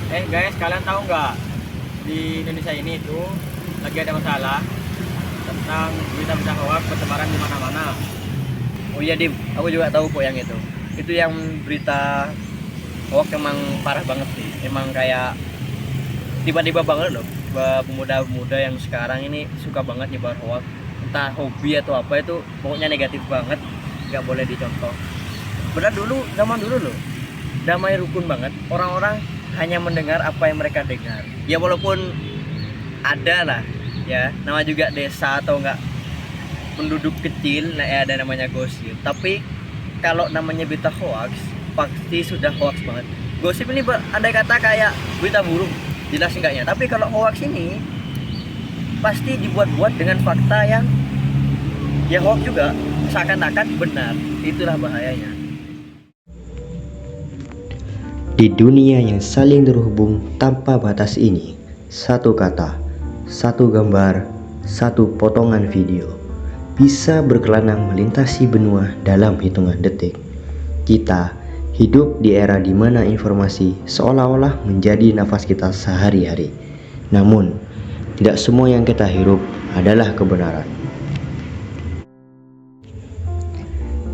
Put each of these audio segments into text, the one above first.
Guys, kalian tahu nggak di Indonesia ini tuh lagi ada masalah tentang berita-berita hoax bertebaran di mana-mana. Oh iya Dim, aku juga tahu kok yang itu. Itu yang berita hoax emang parah banget sih. Emang kayak tiba-tiba banget loh. Pemuda-pemuda yang sekarang ini suka banget nyebar hoax. Entah hobi atau apa itu pokoknya negatif banget. Nggak boleh dicontoh. Benar dulu, zaman dulu loh. Damai rukun banget. Orang-orang hanya mendengar apa yang mereka dengar. Ya walaupun ada lah ya, nama juga desa atau enggak penduduk kecil, nah ya ada namanya gosip. Tapi kalau namanya berita hoax, pasti sudah hoax banget. Gosip ini andai kata kayak berita burung, jelas enggaknya. Tapi kalau hoax ini pasti dibuat-buat dengan fakta yang ya hoax juga, seakan-akan benar. Itulah bahayanya. Di dunia yang saling terhubung tanpa batas ini, satu kata, satu gambar, satu potongan video bisa berkelana melintasi benua dalam hitungan detik. Kita hidup di era di mana informasi seolah-olah menjadi nafas kita sehari-hari. Namun, tidak semua yang kita hirup adalah kebenaran.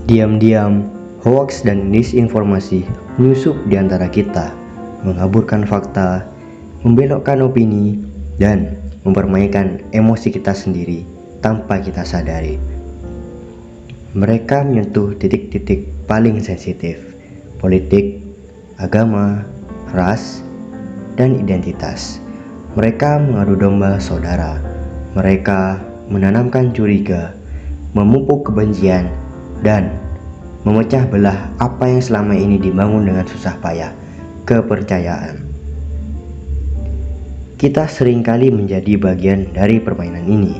Diam-diam, hoax dan disinformasi menyusup di antara kita, mengaburkan fakta, membelokkan opini, dan mempermainkan emosi kita sendiri tanpa kita sadari. Mereka menyentuh titik-titik paling sensitif: politik, agama, ras, dan identitas. Mereka mengadu domba saudara. Mereka menanamkan curiga, memupuk kebencian, dan memecah belah apa yang selama ini dibangun dengan susah payah, kepercayaan. Kita seringkali menjadi bagian dari permainan ini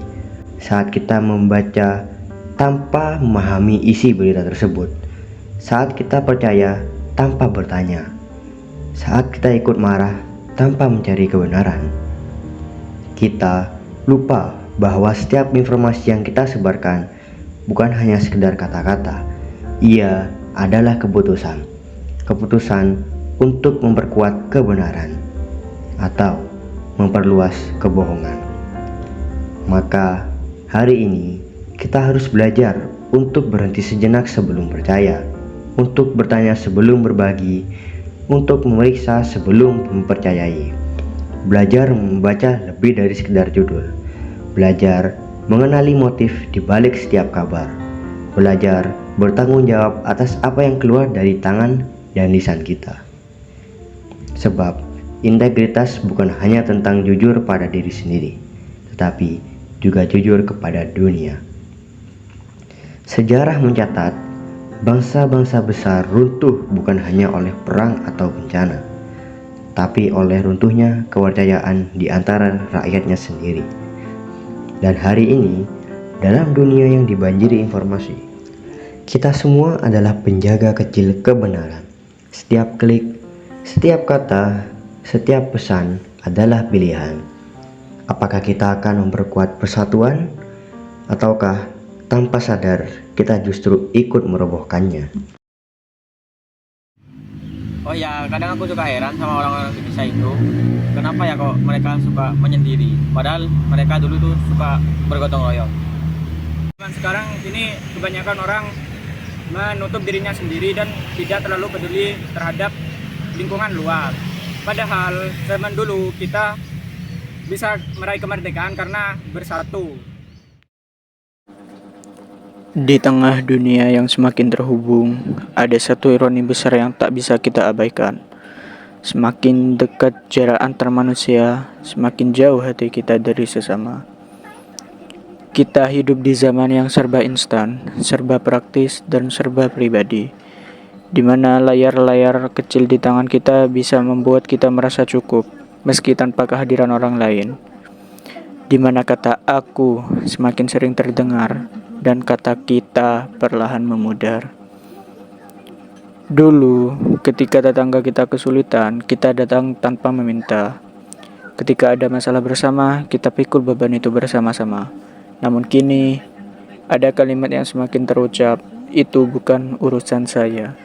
saat kita membaca tanpa memahami isi berita tersebut, saat kita percaya tanpa bertanya, saat kita ikut marah tanpa mencari kebenaran. Kita lupa bahwa setiap informasi yang kita sebarkan bukan hanya sekedar kata-kata. Ia adalah keputusan untuk memperkuat kebenaran atau memperluas kebohongan. Maka hari ini kita harus belajar untuk berhenti sejenak sebelum percaya, untuk bertanya sebelum berbagi, untuk memeriksa sebelum mempercayai. Belajar membaca lebih dari sekedar judul. Belajar mengenali motif di balik setiap kabar. Belajar bertanggung jawab atas apa yang keluar dari tangan dan lisan kita. Sebab integritas bukan hanya tentang jujur pada diri sendiri, tetapi juga jujur kepada dunia. Sejarah mencatat, bangsa-bangsa besar runtuh bukan hanya oleh perang atau bencana, tapi oleh runtuhnya kepercayaan di antara rakyatnya sendiri. Dan hari ini, dalam dunia yang dibanjiri informasi, kita semua adalah penjaga kecil kebenaran. Setiap klik, setiap kata, setiap pesan adalah pilihan. Apakah kita akan memperkuat persatuan, ataukah tanpa sadar kita justru ikut merobohkannya? Oh ya, kadang aku juga heran sama orang-orang Indonesia itu. Kenapa ya kok mereka suka menyendiri? Padahal mereka dulu tuh suka bergotong royong. Cuman sekarang ini kebanyakan orang menutup dirinya sendiri dan tidak terlalu peduli terhadap lingkungan luar. Padahal zaman dulu kita bisa meraih kemerdekaan karena bersatu. Di tengah dunia yang semakin terhubung, ada satu ironi besar yang tak bisa kita abaikan. Semakin dekat jarak antar manusia, semakin jauh hati kita dari sesama. Kita hidup di zaman yang serba instan, serba praktis, dan serba pribadi, di mana layar-layar kecil di tangan kita bisa membuat kita merasa cukup, meski tanpa kehadiran orang lain. Di mana kata "aku" semakin sering terdengar, dan kata "kita" perlahan memudar. Dulu, ketika tetangga kita kesulitan, kita datang tanpa meminta. Ketika ada masalah bersama, kita pikul beban itu bersama-sama. Namun kini, ada kalimat yang semakin terucap, "Itu bukan urusan saya."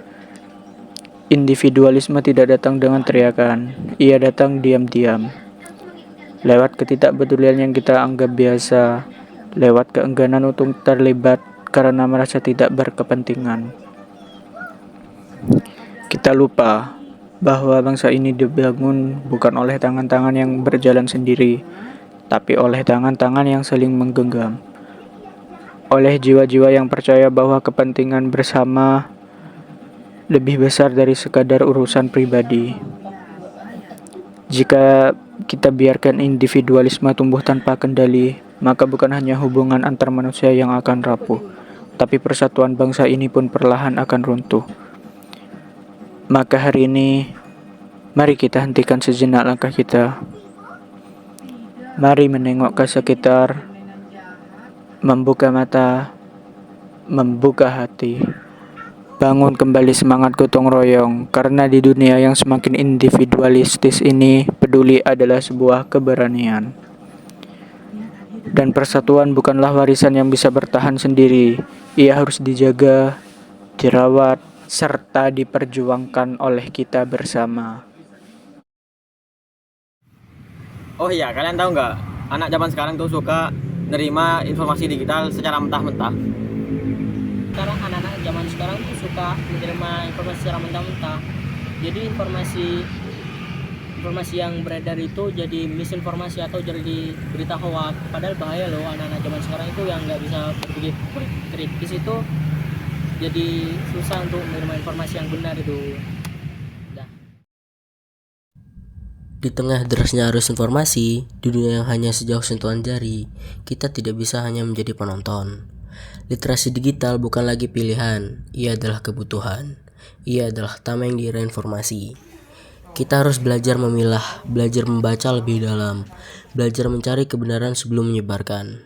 Individualisme tidak datang dengan teriakan, ia datang diam-diam. Lewat ketidakpedulian yang kita anggap biasa, lewat keengganan untuk terlibat karena merasa tidak berkepentingan. Kita lupa bahwa bangsa ini dibangun bukan oleh tangan-tangan yang berjalan sendiri, tapi oleh tangan-tangan yang saling menggenggam. Oleh jiwa-jiwa yang percaya bahwa kepentingan bersama lebih besar dari sekadar urusan pribadi. Jika kita biarkan individualisme tumbuh tanpa kendali, maka bukan hanya hubungan antar manusia yang akan rapuh, tapi persatuan bangsa ini pun perlahan akan runtuh. Maka hari ini, mari kita hentikan sejenak langkah kita. Mari menengok ke sekitar, membuka mata, membuka hati. Bangun kembali semangat gotong royong, karena di dunia yang semakin individualistis ini, peduli adalah sebuah keberanian. Dan persatuan bukanlah warisan yang bisa bertahan sendiri. Ia harus dijaga, dirawat, serta diperjuangkan oleh kita bersama. Oh iya, kalian tahu nggak? Anak zaman sekarang tuh suka nerima informasi digital secara mentah-mentah. Sekarang anak-anak zaman sekarang tuh suka menerima informasi secara mentah-mentah. Jadi informasi yang beredar itu jadi misinformasi atau jadi berita hoax. Padahal bahaya loh, anak-anak zaman sekarang itu yang nggak bisa berpikir kritis itu jadi susah untuk menerima informasi yang benar itu. Di tengah derasnya arus informasi, di dunia yang hanya sejauh sentuhan jari, kita tidak bisa hanya menjadi penonton. Literasi digital bukan lagi pilihan, ia adalah kebutuhan. Ia adalah tameng di era informasi. Kita harus belajar memilah, belajar membaca lebih dalam, belajar mencari kebenaran sebelum menyebarkan.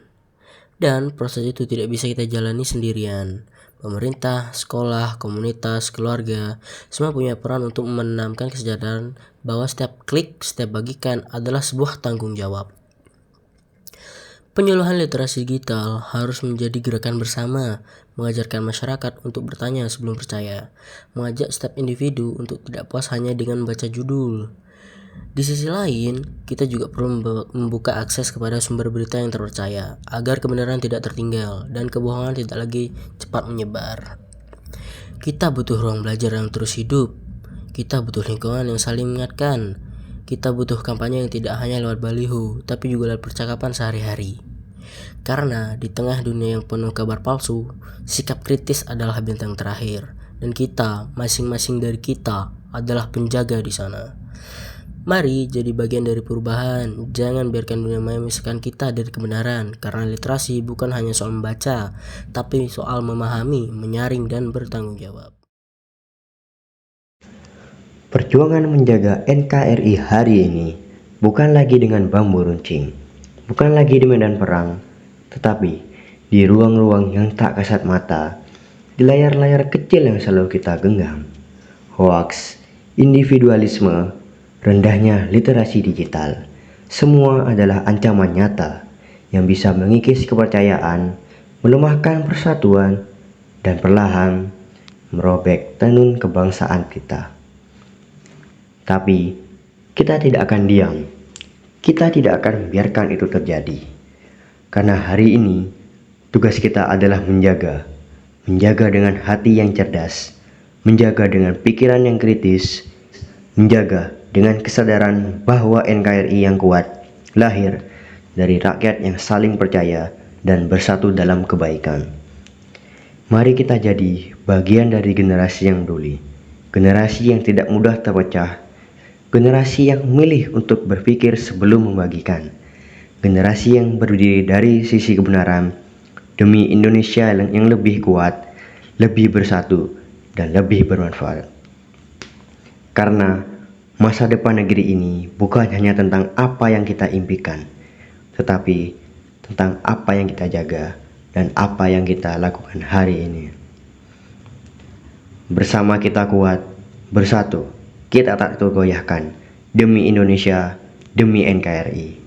Dan proses itu tidak bisa kita jalani sendirian. Pemerintah, sekolah, komunitas, keluarga, semua punya peran untuk menanamkan kesadaran bahwa setiap klik, setiap bagikan adalah sebuah tanggung jawab. Penyuluhan literasi digital harus menjadi gerakan bersama, mengajarkan masyarakat untuk bertanya sebelum percaya, mengajak setiap individu untuk tidak puas hanya dengan membaca judul. Di sisi lain, kita juga perlu membuka akses kepada sumber berita yang terpercaya, agar kebenaran tidak tertinggal dan kebohongan tidak lagi cepat menyebar. Kita butuh ruang belajar yang terus hidup. Kita butuh lingkungan yang saling mengingatkan. Kita butuh kampanye yang tidak hanya lewat baliho, tapi juga lewat percakapan sehari-hari. Karena di tengah dunia yang penuh kabar palsu, sikap kritis adalah bintang terakhir. Dan kita, masing-masing dari kita, adalah penjaga di sana. Mari jadi bagian dari perubahan. Jangan biarkan dunia maya memisahkan kita dari kebenaran. Karena literasi bukan hanya soal membaca, tapi soal memahami, menyaring, dan bertanggung jawab. Perjuangan menjaga NKRI hari ini bukan lagi dengan bambu runcing, bukan lagi di medan perang, tetapi di ruang-ruang yang tak kasat mata, di layar-layar kecil yang selalu kita genggam. Hoaks, individualisme, rendahnya literasi digital, semua adalah ancaman nyata yang bisa mengikis kepercayaan, melemahkan persatuan, dan perlahan merobek tenun kebangsaan kita. Tapi kita tidak akan diam, kita tidak akan membiarkan itu terjadi. Karena hari ini tugas kita adalah menjaga dengan hati yang cerdas, menjaga dengan pikiran yang kritis, menjaga dengan kesadaran bahwa NKRI yang kuat lahir dari rakyat yang saling percaya dan bersatu dalam kebaikan. Mari kita jadi bagian dari generasi yang peduli, generasi yang tidak mudah terpecah, generasi yang memilih untuk berpikir sebelum membagikan, generasi yang berdiri dari sisi kebenaran demi Indonesia yang lebih kuat, lebih bersatu, dan lebih bermanfaat. Karena masa depan negeri ini bukan hanya tentang apa yang kita impikan, tetapi tentang apa yang kita jaga dan apa yang kita lakukan hari ini. Bersama kita kuat, bersatu, kita tak tergoyahkan, demi Indonesia, demi NKRI.